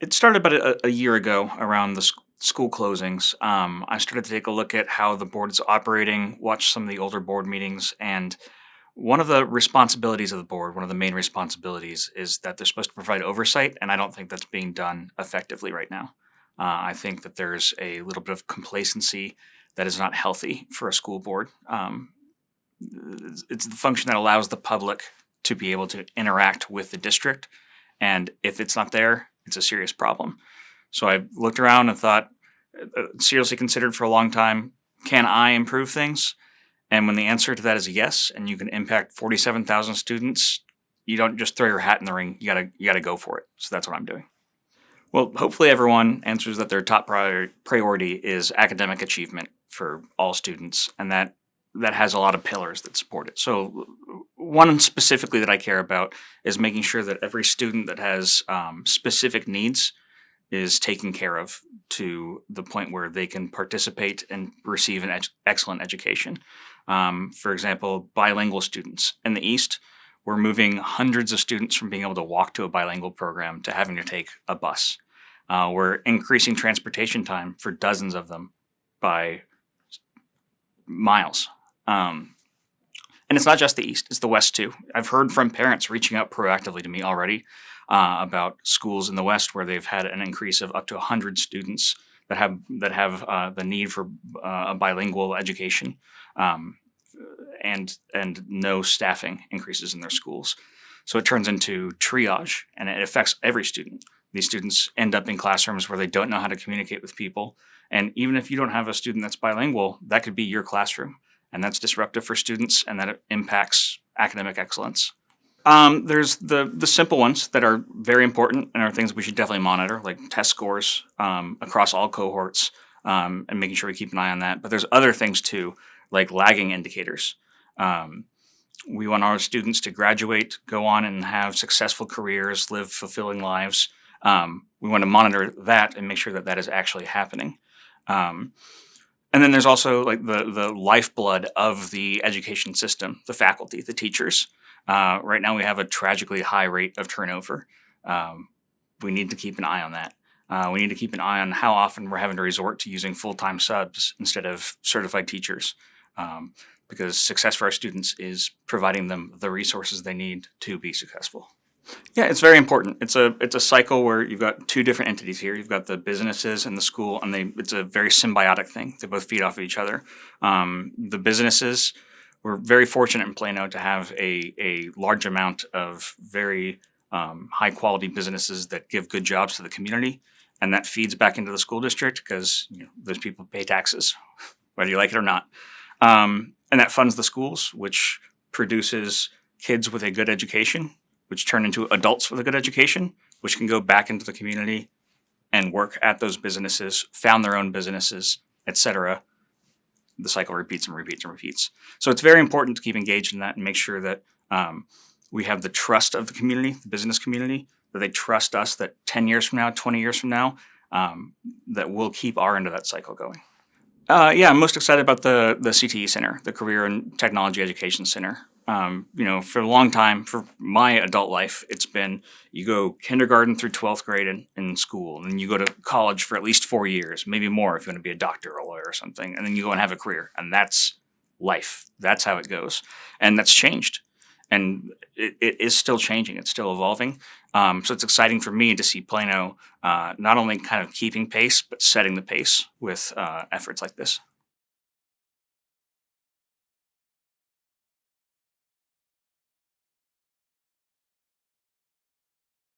It started about a year ago around the school closings. I started to take a look at how the board is operating, watch some of the older board meetings, and one of the responsibilities of the board, one of the main responsibilities, is that they're supposed to provide oversight, and I don't think that's being done effectively right now. I think that there's a little bit of complacency that is not healthy for a school board. It's the function that allows the public to be able to interact with the district, and if it's not there, it's a serious problem. So I looked around and thought, seriously considered for a long time, can I improve things? And when the answer to that is yes, and you can impact 47,000 students, you don't just throw your hat in the ring. You gotta go for it. So that's what I'm doing. Well, hopefully everyone answers that their top priority is academic achievement for all students, and that has a lot of pillars that support it. So one specifically that I care about is making sure that every student that has specific needs is taken care of to the point where they can participate and receive an excellent education. For example, bilingual students in the East, we're moving hundreds of students from being able to walk to a bilingual program to having to take a bus. We're increasing transportation time for dozens of them by miles. And it's not just the East, it's the West too. I've heard from parents reaching out proactively to me already about schools in the West where they've had an increase of up to 100 students that have the need for a bilingual education, and no staffing increases in their schools. So it turns into triage, and it affects every student. These students end up in classrooms where they don't know how to communicate with people. And even if you don't have a student that's bilingual, that could be your classroom. And that's disruptive for students, and that impacts academic excellence. There's the simple ones that are very important and are things we should definitely monitor, like test scores across all cohorts, and making sure we keep an eye on that. But there's other things too, like lagging indicators. We want our students to graduate, go on and have successful careers, live fulfilling lives. We want to monitor that and make sure that that is actually happening. And then there's also like the lifeblood of the education system, the faculty, the teachers. Right now we have a tragically high rate of turnover. We need to keep an eye on that. We need to keep an eye on how often we're having to resort to using full-time subs instead of certified teachers. Because success for our students is providing them the resources they need to be successful. Yeah, it's very important. It's a cycle where you've got two different entities here. You've got the businesses and the school, and it's a very symbiotic thing. They both feed off of each other. The businesses, we're very fortunate in Plano to have a large amount of very high quality businesses that give good jobs to the community, and that feeds back into the school district because those people pay taxes, whether you like it or not. And that funds the schools, which produces kids with a good education, which turn into adults with a good education, which can go back into the community and work at those businesses, found their own businesses, etc. The cycle repeats and repeats and repeats. So it's very important to keep engaged in that and make sure that we have the trust of the community, the business community, that they trust us that 10 years from now, 20 years from now, that we'll keep our end of that cycle going. Yeah, I'm most excited about the CTE Center, the Career and Technology Education Center. For a long time, for my adult life, it's been you go kindergarten through 12th grade in school, and then you go to college for at least 4 years, maybe more if you want to be a doctor or a lawyer or something, and then you go and have a career, and that's life. That's how it goes, and that's changed, and it is still changing. It's still evolving. So it's exciting for me to see Plano not only kind of keeping pace, but setting the pace with efforts like this.